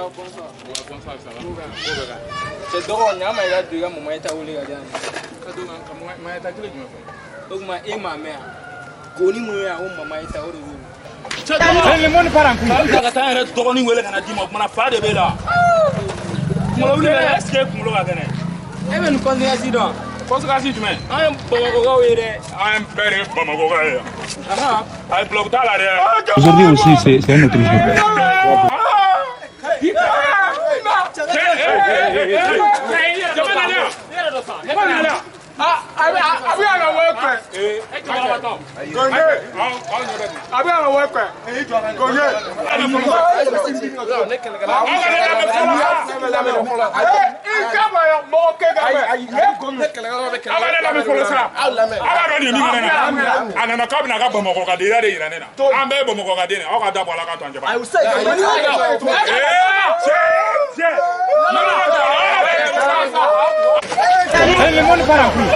bonsoir. Bonsoir, ça va. C'est drôle, il y a un gars qui a mon maïta ou les gars. Donc, ma et ma mère. Koni moya o mama ita o rezo. Le monde parle en couille. Ka ta yɛrɛ dɔgɔnin wele kana di ma kuma fa de bɛ la. Kuma wuli bɛ est-ce que kunkolo ka kɛnɛ? E bɛ nin conséquence dɔn. Conséquence jumɛn? An ye Bamakôkaw ye dɛ. An bɛɛ de ye Bamakôka ye. Ayi bloc t'a la dɛ. Aujourd'hui aussi, c'est un autre jour. Le monde parle en couille.